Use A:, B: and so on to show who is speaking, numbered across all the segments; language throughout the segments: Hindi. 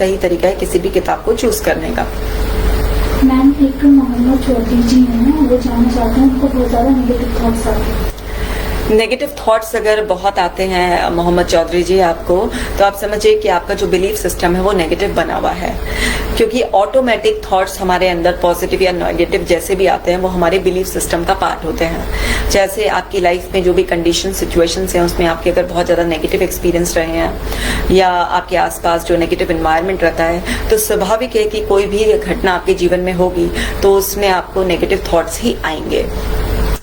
A: सही तरीका है किसी भी किताब को चूज करने का।
B: मैम, एक मोहम्मद चौधरी जी हैं, वो जानना चाहते हैं उनको बहुत ज़्यादा नेगेटिव थॉट्स आते हैं।
A: नेगेटिव थॉट्स अगर बहुत आते हैं मोहम्मद चौधरी जी आपको, तो आप समझिए कि आपका जो बिलीफ सिस्टम है वो नेगेटिव बना हुआ है, क्योंकि ऑटोमेटिक थॉट्स हमारे अंदर पॉजिटिव या नेगेटिव जैसे भी आते हैं वो हमारे बिलीफ सिस्टम का पार्ट होते हैं। जैसे आपकी लाइफ में जो भी कंडीशन सिचुएशंस हैं उसमें आपके अगर बहुत ज़्यादा नेगेटिव एक्सपीरियंस रहे हैं या आपके आसपास जो नेगेटिव इन्वायरमेंट रहता है, तो स्वाभाविक है कि कोई भी घटना आपके जीवन में होगी तो उसमें आपको नेगेटिव थॉट्स ही आएंगे।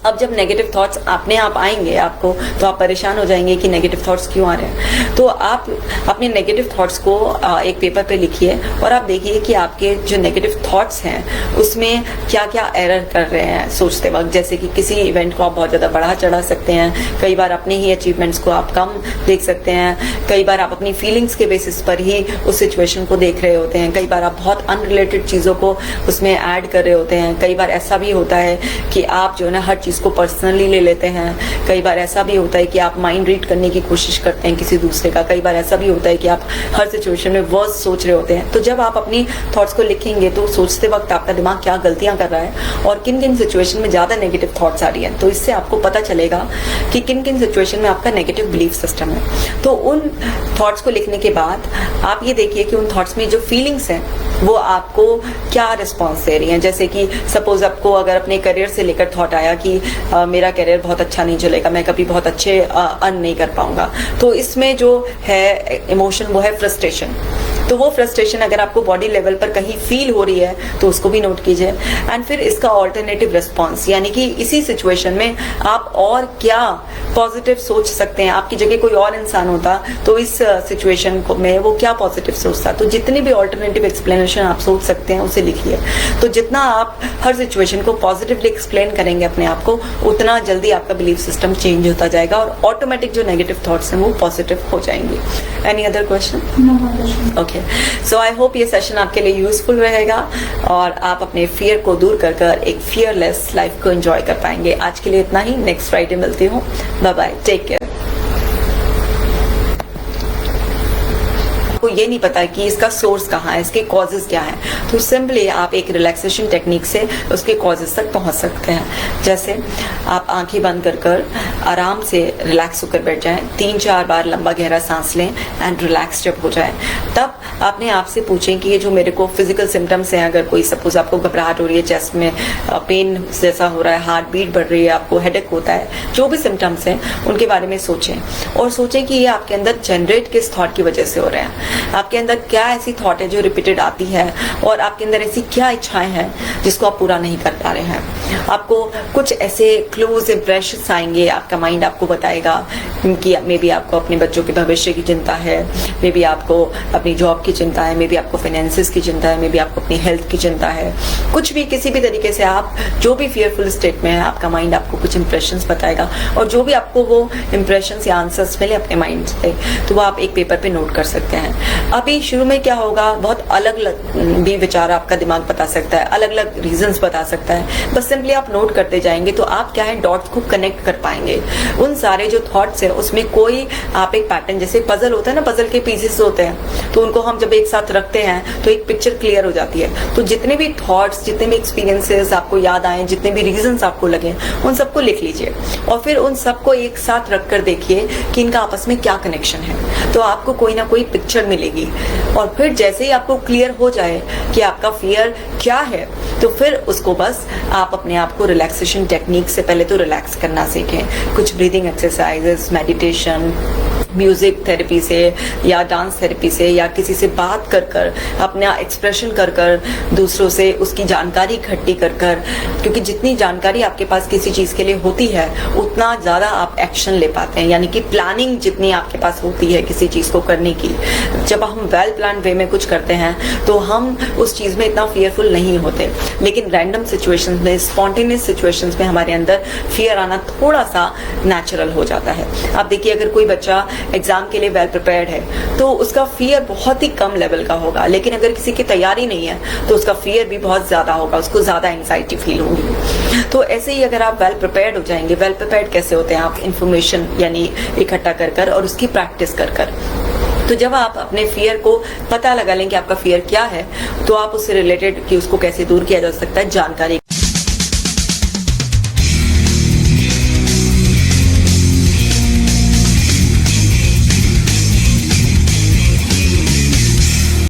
A: अब जब नेगेटिव थॉट्स अपने आप आएंगे आपको, तो आप परेशान हो जाएंगे कि नेगेटिव थॉट्स क्यों आ रहे हैं। तो आप अपने नेगेटिव थॉट्स को एक पेपर पे लिखिए और आप देखिए कि आपके जो नेगेटिव थॉट्स हैं उसमें क्या क्या एरर कर रहे हैं सोचते वक्त। जैसे कि किसी इवेंट को आप बहुत ज़्यादा बढ़ा चढ़ा सकते हैं, कई बार अपने ही अचीवमेंट्स को आप कम देख सकते हैं, कई बार आप अपनी फीलिंग्स के बेसिस पर ही उस सिचुएशन को देख रहे होते हैं, कई बार आप बहुत अनरिलेटेड चीज़ों को उसमें ऐड कर रहे होते हैं, कई बार ऐसा भी होता है कि आप जो है ना हर चीज़ को पर्सनली ले लेते हैं, कई बार ऐसा भी होता है कि आप माइंड रीड करने की कोशिश करते हैं किसी दूसरे का, कई बार ऐसा भी होता है कि आप हर सिचुएशन में वर्स्ट सोच रहे होते हैं। तो जब आप अपनी थॉट्स को लिखेंगे तो सोचते वक्त आपका दिमाग क्या गलतियां कर रहा है और किन किन सिचुएशन में ज्यादा नेगेटिव थॉट्स आ रही है, तो इससे आपको पता चलेगा कि किन किन सिचुएशन में आपका नेगेटिव बिलीफ सिस्टम है। तो उन थॉट्स को लिखने के बाद आप ये देखिए कि उन थॉट्स में जो फीलिंग्स हैं वो आपको क्या रिस्पॉन्स दे रही हैं। जैसे कि सपोज आपको अगर अपने करियर से लेकर थॉट आया कि मेरा करियर बहुत अच्छा नहीं चलेगा, मैं कभी बहुत अच्छे अर्न नहीं कर पाऊंगा, तो इसमें जो है इमोशन वो है फ्रस्ट्रेशन। तो वो फ्रस्ट्रेशन अगर आपको बॉडी लेवल पर कहीं फील हो रही है तो उसको भी नोट कीजिए। एंड फिर इसका ऑल्टरनेटिव रिस्पॉन्स, यानी कि इसी सिचुएशन में आप और क्या पॉजिटिव सोच सकते हैं। आपकी जगह कोई और इंसान होता तो इस सिचुएशन में वो क्या पॉजिटिव सोचता। तो जितनी भी ऑल्टरनेटिव एक्सप्लेनेशन आप सोच सकते हैं उसे लिखिए। तो जितना आप हर सिचुएशन को पॉजिटिवली एक्सप्लेन करेंगे अपने आप को, उतना जल्दी आपका बिलीफ सिस्टम चेंज होता जाएगा और ऑटोमेटिक जो नेगेटिव थॉट्स हैं वो पॉजिटिव हो जाएंगे। Any other question? Okay, so I hope ये सेशन आपके लिए यूजफुल रहेगा और आप अपने फियर को दूर कर कर एक फियरलेस लाइफ को एंजॉय कर पाएंगे। आज के लिए इतना ही, नेक्स्ट फ्राइडे मिलती हूँ। Bye bye, take care. आपको ये नहीं पता कि इसका सोर्स कहाँ है, इसके कॉजेज क्या हैं, तो सिंपली आप एक रिलैक्सेशन टेक्निक से उसके कॉजेज तक पहुंच सकते हैं। जैसे आप आंखें बंद कर कर आराम से रिलैक्स होकर बैठ जाएं, 3-4 बार लंबा गहरा सांस लें एंड रिलैक्स जब हो जाए तब अपने आप से पूछें कि ये जो मेरे को फिजिकल सिम्टम्स हैं, अगर कोई सपोज आपको घबराहट हो रही है, चेस्ट में पेन जैसा हो रहा है, हार्ट बीट बढ़ रही है, आपको हेडेक होता है, जो भी सिम्टम्स हैं उनके बारे में सोचें और सोचें कि ये आपके अंदर जनरेट किस थॉट की वजह से हो रहे हैं। आपके अंदर क्या ऐसी थॉट है जो रिपीटेड आती है और आपके अंदर ऐसी क्या इच्छाएं हैं जिसको आप पूरा नहीं कर पा रहे हैं। आपको कुछ ऐसे क्लोज इंप्रेशंस आएंगे, आपका माइंड आपको बताएगा कि मे बी आपको अपने बच्चों के भविष्य की चिंता है, मे बी आपको अपनी जॉब की चिंता है, मे बी आपको फाइनेंसेस की चिंता है, मे बी आपको अपनी हेल्थ की चिंता है। कुछ भी किसी भी तरीके से आप जो भी फियरफुल स्टेट में है, आपका माइंड आपको कुछ इंप्रेशंस बताएगा और जो भी आपको वो इंप्रेशंस या आंसर्स मिले अपने माइंड से, तो वो आप एक पेपर पे नोट कर सकते हैं। अभी शुरू में क्या होगा, बहुत अलग अलग भी विचार आपका दिमाग बता सकता है, अलग अलग रीजंस बता सकता है। बस सिंपली आप नोट करते जाएंगे तो आप क्या है डॉट्स को कनेक्ट कर पाएंगे। उन सारे जो थॉट्स है उसमें कोई आप एक पैटर्न, जैसे पजल होता है ना, पजल के पीसेस होते हैं, तो उनको हम जब एक साथ रखते हैं तो एक पिक्चर क्लियर हो जाती है। तो जितने भी थॉट्स, जितने भी एक्सपीरियंसेस आपको याद आए, जितने भी रीजंस आपको लगे, उन सबको लिख लीजिए और फिर उन सबको एक साथ रख कर देखिए कि इनका आपस में क्या कनेक्शन है। तो आपको कोई ना कोई पिक्चर मिलेगी और फिर जैसे ही आपको क्लियर हो जाए कि आपका फियर क्या है, तो फिर उसको बस आप अपने आप को रिलैक्सेशन टेक्निक से पहले तो रिलैक्स करना सीखें। कुछ breathing exercises, meditation, music therapy से या डांस थेरेपी से या किसी से बात कर कर, अपना एक्सप्रेशन कर कर, दूसरों से उसकी जानकारी इकट्ठी कर कर, क्योंकि जितनी जानकारी आपके पास किसी चीज के लिए होती है उतना ज्यादा आप एक्शन ले पाते हैं। यानी कि प्लानिंग जितनी आपके पास होती है किसी चीज को करने की, जब हम वेल प्लान वे में कुछ करते हैं तो हम उस चीज में इतना फियरफुल नहीं होते। लेकिन रैंडम सिचुएशंस में, स्पॉन्टेनियस सिचुएशंस में हमारे अंदर फियर आना थोड़ा सा नेचुरल हो जाता है। आप देखिए, अगर कोई बच्चा एग्जाम के लिए वेल प्रिपेयर्ड है तो उसका फियर बहुत ही कम लेवल का होगा, लेकिन अगर किसी की तैयारी नहीं है तो उसका फियर भी बहुत ज्यादा होगा, उसको ज्यादा एंजाइटी फील होगी। तो ऐसे ही अगर आप वेल प्रिपेयर्ड हो जाएंगे, वेल प्रिपेयर्ड कैसे होते हैं, आप इंफॉर्मेशन यानी इकट्ठा कर कर और उसकी प्रैक्टिस कर कर तो जब आप अपने फियर को पता लगा लें कि आपका फियर क्या है, तो आप उससे रिलेटेड कि उसको कैसे दूर किया जा सकता है जानकारी